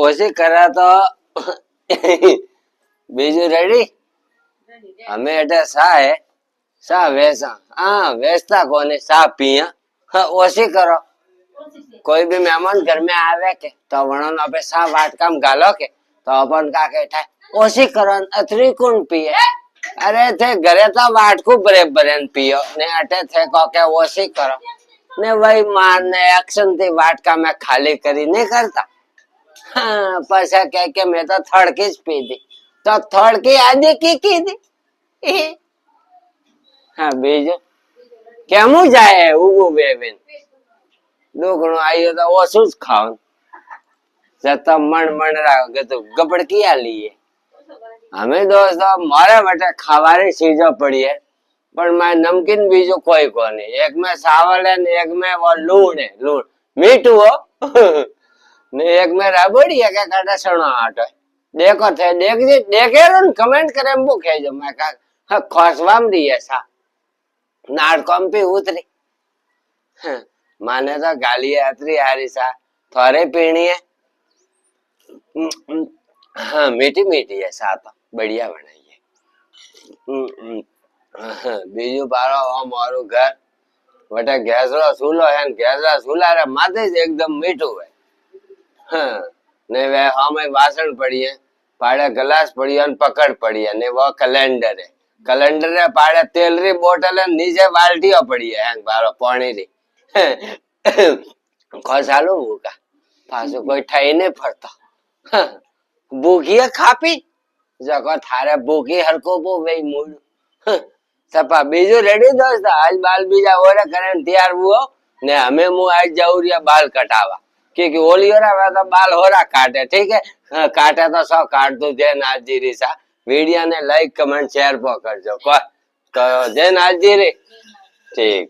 ઓછી કરે તો બીજું રેડી અમે એટલે સા વેચા હા વેચતા કોને સા पिया ઓછી કરો કોઈ भी મહેમાન घर में આવે કે તો વણન આપે સા વાટકામ ગાલો કે તો अपन का के થાય ઓછી કરો અતરી કોણ પીએ અરે તે ઘરે તો વાટકું બરે પીયો ને અટે થે કો કે ઓછી કરો ને વही માર ને એક્શન થી વાટકા મેં ખાલી કરી નહીં કરતા હા પછી કે મેં તો થડકી જ પીધી તો થડકી આજે કીધી હા બીજું કેમું જાય ઉગું બેબેન દુગણું આવ્યું તો ઓછું જ ખાવ જતા મણ રાખે તો ગબડકી આ લઈએ અમે દોસ્તો મારા માટે ખાવાની ચીજો પડીએ પણ મારે નમકીન બીજું કોઈ કોને એક મેં સાવલ ને એક મેં લૂણ મીઠું હો ને એક મેં રબડી કે કાટા સણો આટો देखो थे देखे रो कमेंट करे एम बुके जो मैं का खोसवाम दिए सा नाटकम पे उतरी माने तो गाली अतरी हारी सा थोड़े पीनी है हाँ मीठी मीठी है सा तो बढ़िया बनाई है बीजू पारो मारू घर बटे गैसरो चूल्हो है गैसरा चूल्हा रे माथे एकदम मीठू है हाँ ने वे हमें वासण पड़ी है पाड़े ग्लास पड़ी है पकड़ पड़ी है ने वो कैलेंडर है पाड़े तेल री बोतल है नीचे बाल्टियों पड़ी है बारो पानी री खोसालू भूखा पासो कोई ठाई नहीं फरता भूखी खापी जको थारे भूखी हरको बो वे मूड सपा बीजू रेडी दोस्त आज बाल बीजा ओरे करे तैयार हुओ ने हमें मु आज जाऊ रिया बाल कटावा क्योंकि ओली हो रहा तो बाल हो रहा काटे ठीक है काटे तो सब काट दो जय नाथजी सा वीडियो ने लाइक कमेंट शेयर कर जो तो जय नाथजी ठीक है।